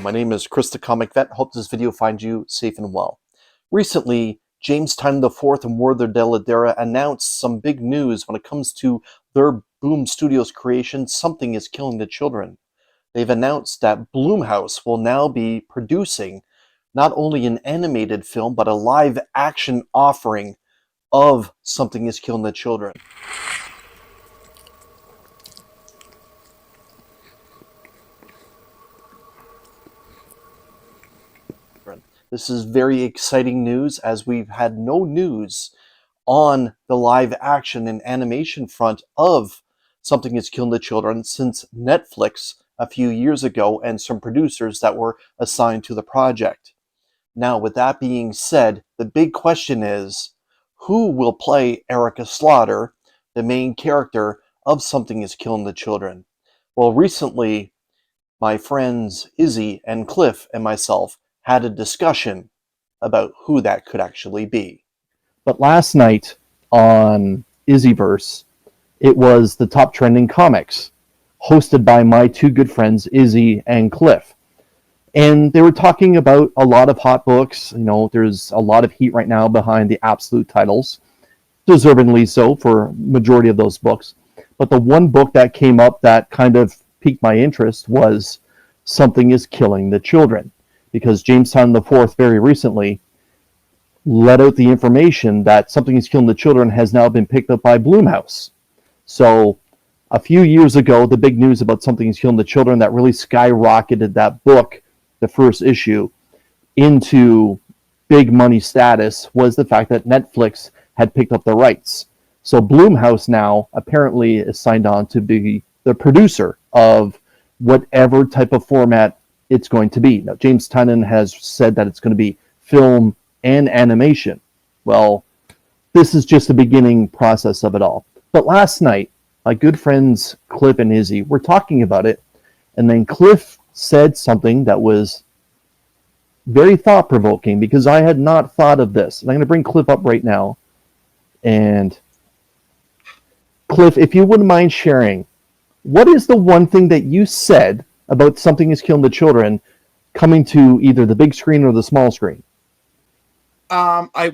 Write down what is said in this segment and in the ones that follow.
my name is Chris the Comic Vet. Hope this video finds you safe and well. Recently, James Tynion IV and War the dell-edera announced some big news when it comes to their Blum Studios creation, Something is Killing the Children. They've announced that Blumhouse will now be producing not only an animated film, but a live-action offering of Something is Killing the Children. This is very exciting news, as we've had no news on the live action and animation front of Something is Killing the Children since Netflix a few years ago and some producers that were assigned to the project. Now, with that being said, the big question is, who will play Erica Slaughter, the main character of Something is Killing the Children? Well, recently, my friends Izzy and Cliff and myself had a discussion about who that could actually be. But last night on Izzyverse, it was the top trending comics, hosted by my two good friends, Izzy and Cliff. And they were talking about a lot of hot books. You know, there's a lot of heat right now behind the absolute titles, deservingly so for majority of those books. But the one book that came up that kind of piqued my interest was Something is Killing the Children, because James Tynion IV very recently let out the information that Something is Killing the Children has now been picked up by Blumhouse. So a few years ago, the big news about Something is Killing the Children that really skyrocketed that book, the first issue, into big money status was the fact that Netflix had picked up the rights. So Blumhouse now apparently is signed on to be the producer of whatever type of format it's going to be. Now, James Tynion has said that it's going to be film and animation. Well, this is just the beginning process of it all. But last night, my good friends Cliff and Izzy were talking about it, and then Cliff said something that was very thought-provoking, because I had not thought of this. And I'm going to bring Cliff up right now. And Cliff, if you wouldn't mind sharing, what is the one thing that you said about Something is Killing the Children coming to either the big screen or the small screen? I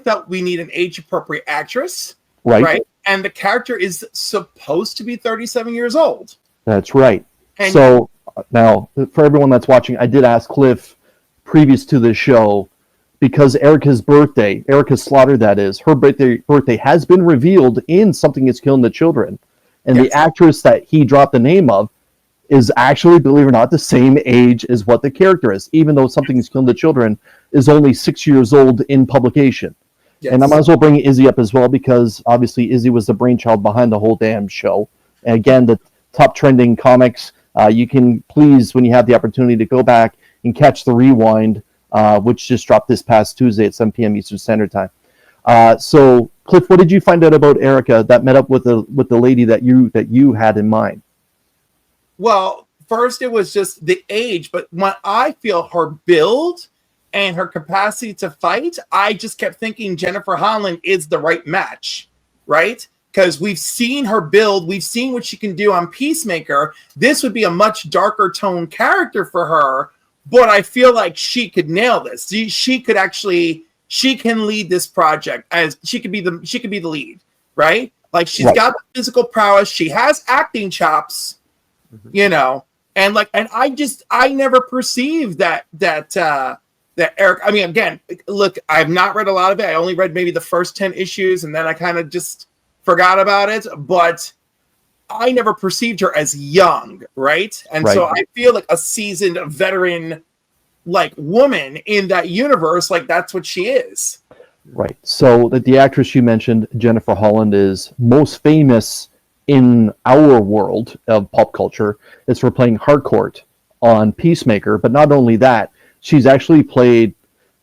felt we need an age-appropriate actress. Right. And the character is supposed to be 37 years old. That's right. And so now, for everyone that's watching, I did ask Cliff previous to the show, because Erica's Slaughter, that is, her birthday has been revealed in Something is Killing the Children. And yes, the actress that he dropped the name of is actually, believe it or not, the same age as what the character is, even though Something is Killing the Children is only 6 years old in publication. Yes. And I might as well bring Izzy up as well, because obviously Izzy was the brainchild behind the whole damn show. And again, the top trending comics, you can please, when you have the opportunity, to go back and catch the rewind, which just dropped this past Tuesday at 7 p.m. Eastern Standard Time. So, Cliff, what did you find out about Erica that met up with the lady that you had in mind? Well, first it was just the age, but when I feel her build and her capacity to fight, I just kept thinking Jennifer Holland is the right match, right? Because we've seen her build, we've seen what she can do on Peacemaker. This would be a much darker tone character for her, but I feel like she could nail this. She can lead this project, as she could be the lead, right? Like, she's got the physical prowess, she has acting chops. You know, and I never perceived that Eric. I mean, again, look, I've not read a lot of it. I only read maybe the first 10 issues, and then I kind of just forgot about it. But I never perceived her as young, right? And so I feel like a seasoned veteran, like, woman in that universe. Like, that's what she is. Right. So the actress you mentioned, Jennifer Holland, is most famous in our world of pop culture is for playing Harcourt on Peacemaker. But not only that, she's actually played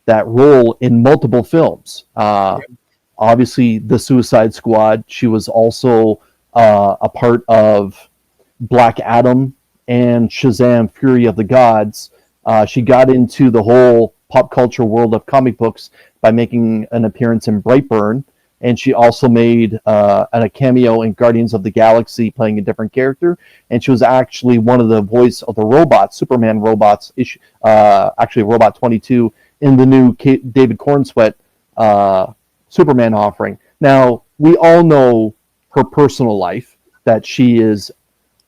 that role in multiple films. Obviously, The Suicide Squad. She was also a part of Black Adam and Shazam! Fury of the Gods. She got into the whole pop culture world of comic books by making an appearance in Brightburn. and she also made a cameo in Guardians of the Galaxy playing a different character, and she was actually one of the voice of the robots, Superman robots, actually Robot 22, in the new David Cornsweet Superman offering. Now, we all know her personal life, that she is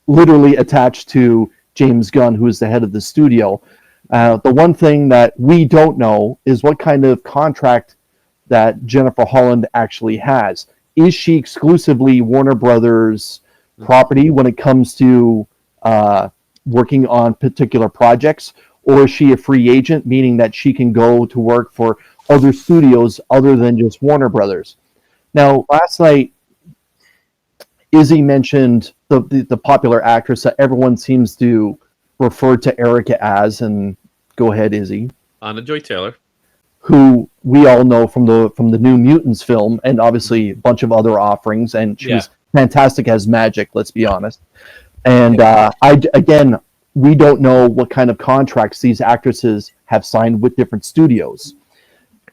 literally attached to James Gunn, who is the head of the studio. The one thing that we don't know is what kind of contract that Jennifer Holland actually has. Is she exclusively Warner Brothers property when it comes to working on particular projects, or is she a free agent, meaning that she can go to work for other studios other than just Warner Brothers? Now, last night, Izzy mentioned the popular actress that everyone seems to refer to Erica as, and go ahead, Izzy. Anna Joy Taylor, who we all know from the New Mutants film, and obviously a bunch of other offerings, and she was fantastic as Magic. Let's be honest. And we don't know what kind of contracts these actresses have signed with different studios.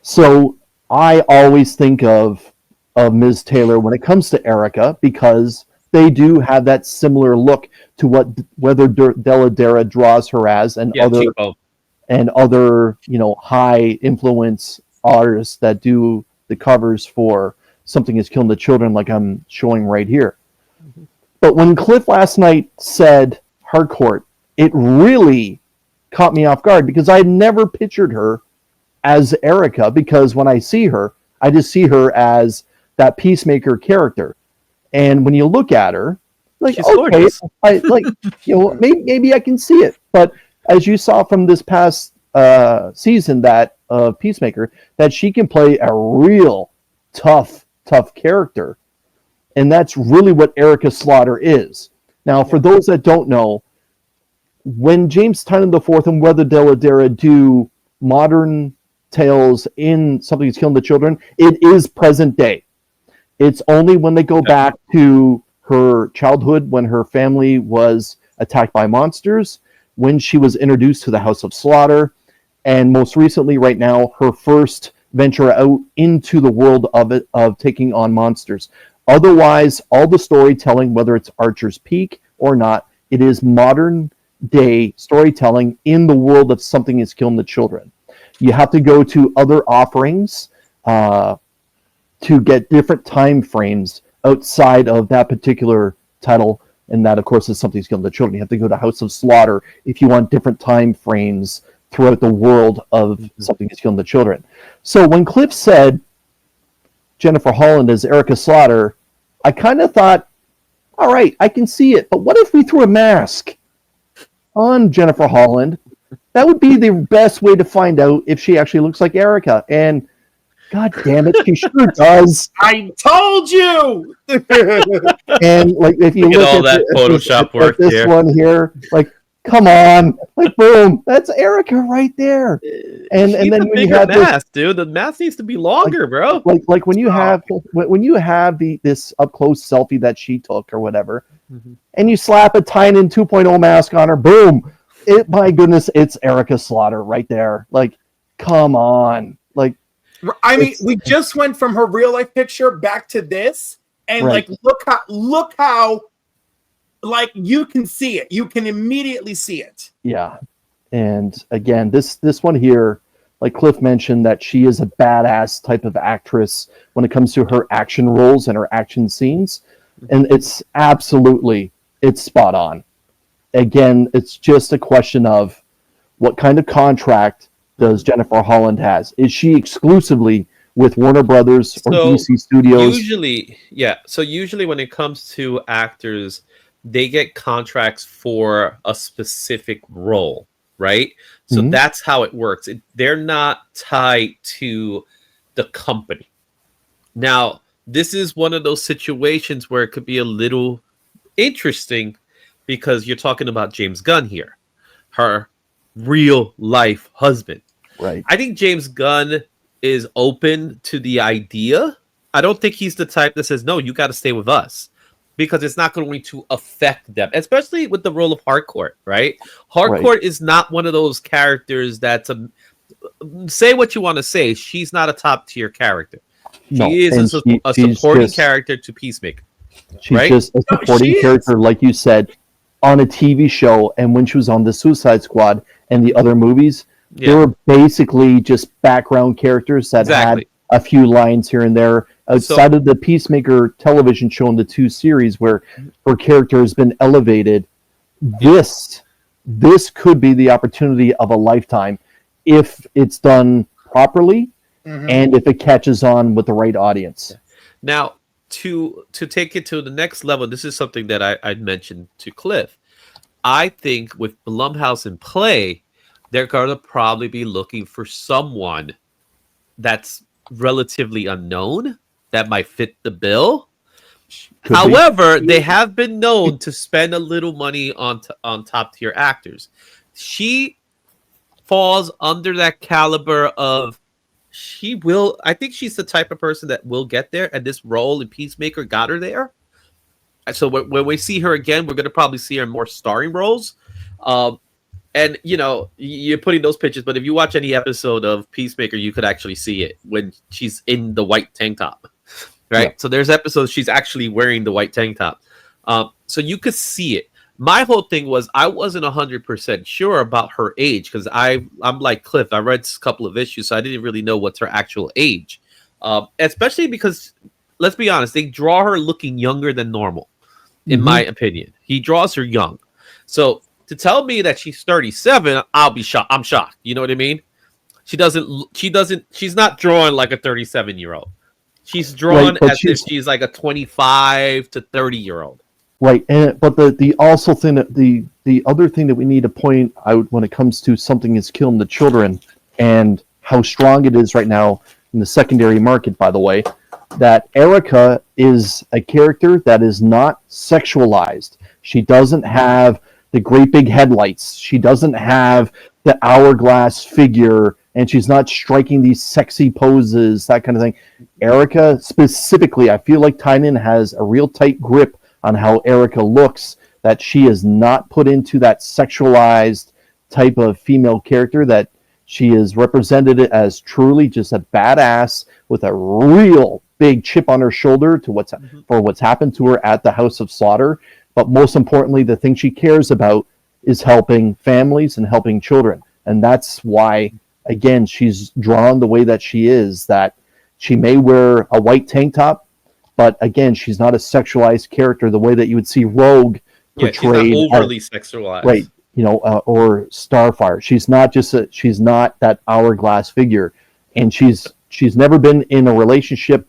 So I always think of Ms. Taylor when it comes to Erica, because they do have that similar look to whether dell-edera draws her as, and other high influence artists that do the covers for Something Is Killing the Children, like I'm showing right here. Mm-hmm. But when Cliff last night said Harcourt, it really caught me off guard, because I had never pictured her as Erica, because when I see her, I just see her as that Peacemaker character. And when you look at her, like, she's okay, gorgeous. maybe I can see it. But as you saw from this past season that of Peacemaker, that she can play a real tough character. And that's really what Erica Slaughter is. Now, for those that don't know, when James Tynion IV and Whether dell-edera do modern tales in Something Is Killing the Children, it is present day. It's only when they go back to her childhood, when her family was attacked by monsters, when she was introduced to the House of Slaughter, and most recently, right now, her first venture out into the world of taking on monsters. Otherwise, all the storytelling, whether it's Archer's Peak or not, it is modern day storytelling in the world of Something Is Killing the Children. You have to go to other offerings to get different time frames outside of that particular title, and that, of course, is Something Is Killing the Children. You have to go to House of Slaughter if you want different time frames throughout the world of Something Is Killing the Children. So when Cliff said Jennifer Holland as Erica Slaughter, I kind of thought, all right, I can see it, but what if we threw a mask on Jennifer Holland? That would be the best way to find out if she actually looks like Erica. And God damn it, she sure does. I told you. And like, if you look all that Photoshop work this here. one here, like, come on, like, boom, that's Erica right there. And then when you have mask, dude, the mask needs to be longer, bro. Like when you have this up close selfie that she took or whatever, and you slap a Tynion 2.0 mask on her, boom, my goodness, it's Erica Slaughter right there. Like, come on, like. I mean, we just went from her real life picture back to this, and right. like, look how, like, you can see it. You can immediately see it. Yeah, and again, this one here, like Cliff mentioned, that she is a badass type of actress when it comes to her action roles and her action scenes, and it's spot on. Again, it's just a question of what kind of contract does Jennifer Holland has? Is she exclusively with Warner Brothers or DC Studios? Usually when it comes to actors, they get contracts for a specific role, right? So that's how it works. They're not tied to the company. Now, this is one of those situations where it could be a little interesting, because you're talking about James Gunn here, her real life husband. Right. I think James Gunn is open to the idea. I don't think he's the type that says, no, you got to stay with us, because it's not going to affect them, especially with the role of Harcourt, right? Harcourt is not one of those characters that's say what you want to say. She's not a top tier character. No, She is and a she's supporting just character to Peacemaker. she's right? just a No, supporting she is. character, like you said, on a TV show. And when she was on the Suicide Squad and the other movies, they Yeah, were basically just background characters that had exactly. a few lines here and there. So Outside of the Peacemaker television show and the two series where her character has been elevated, yeah. this could be the opportunity of a lifetime if it's done properly Mhm. and if it catches on with the right audience. Now, to take it to the next level, this is something that I mentioned to Cliff. I think with Blumhouse in play, they're going to probably be looking for someone that's relatively unknown that might fit the bill. Could be. However, they have been known to spend a little money on top tier actors. She falls under that caliber of I think she's the type of person that will get there, and this role in Peacemaker got her there. So when we see her again, we're going to probably see her in more starring roles. And you're putting those pictures, but if you watch any episode of Peacemaker, you could actually see it when she's in the white tank top, right? Yeah. So there's episodes she's actually wearing the white tank top, so you could see it. My whole thing was I wasn't 100% sure about her age because I'm like Cliff. I read a couple of issues, so I didn't really know what's her actual age, especially because let's be honest, they draw her looking younger than normal. In my opinion, he draws her young, so. To tell me that she's 37, I'll be shocked. I'm shocked. You know what I mean? She's not drawn like a 37-year-old. She's drawn Right, as if she's like a 25 to 30-year-old. Right, but the other thing that we need to point out when it comes to something is killing the children and how strong it is right now in the secondary market, by the way, that Erica is a character that is not sexualized. She doesn't have the great big headlights. She doesn't have the hourglass figure, and she's not striking these sexy poses, that kind of thing. Erica, specifically, I feel like Tynion has a real tight grip on how Erica looks, that she is not put into that sexualized type of female character, that she is represented as truly just a badass with a real big chip on her shoulder for what's happened to her at the House of Slaughter. But most importantly, the thing she cares about is helping families and helping children. And that's why, again, she's drawn the way that she is, that she may wear a white tank top, but again, she's not a sexualized character the way that you would see Rogue portrayed. She's not overly sexualized. Right, or Starfire. She's not that hourglass figure. And she's never been in a relationship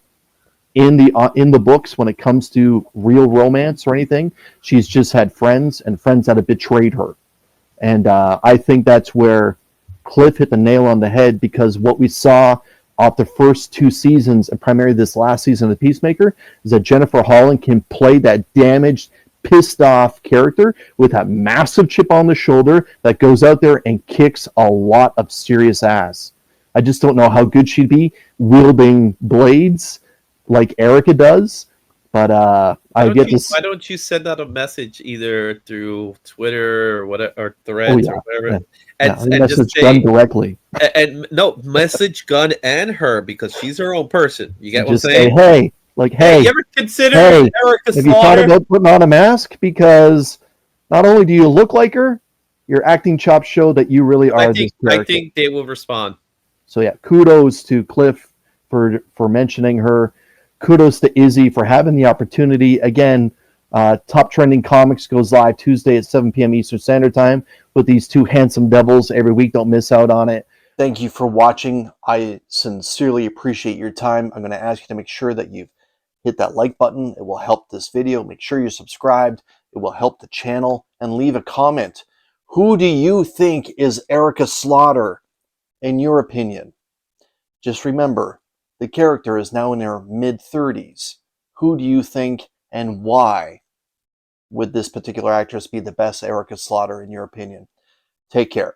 in the books when it comes to real romance or anything. She's just had friends that have betrayed her. And I think that's where Cliff hit the nail on the head, because what we saw off the first two seasons, and primarily this last season of Peacemaker, is that Jennifer Holland can play that damaged, pissed off character with a massive chip on the shoulder that goes out there and kicks a lot of serious ass. I just don't know how good she'd be wielding blades like Erica does, but I get this. Why don't you send out a message either through Twitter or whatever, or Threads or whatever, and just say Gunn directly. And no, message Gunn and her, because she's her own person. You get what I'm Just saying? say, hey, you ever consider hey, Erica have you thought Slaughter? about putting on a mask? Because not only do you look like her, your acting chops show that you really are this character. I think they will respond. So yeah, kudos to Cliff for mentioning her. Kudos to Izzy for having the opportunity. Again, Top Trending Comics goes live Tuesday at 7 p.m. Eastern Standard Time with these two handsome devils every week. Don't miss out on it. Thank you for watching. I sincerely appreciate your time. I'm going to ask you to make sure that you've hit that like button. It will help this video. Make sure you're subscribed. It will help the channel. And leave a comment. Who do you think is Erica Slaughter, in your opinion? Just remember, the character is now in her mid-30s. Who do you think and why would this particular actress be the best Erica Slaughter in your opinion? Take care.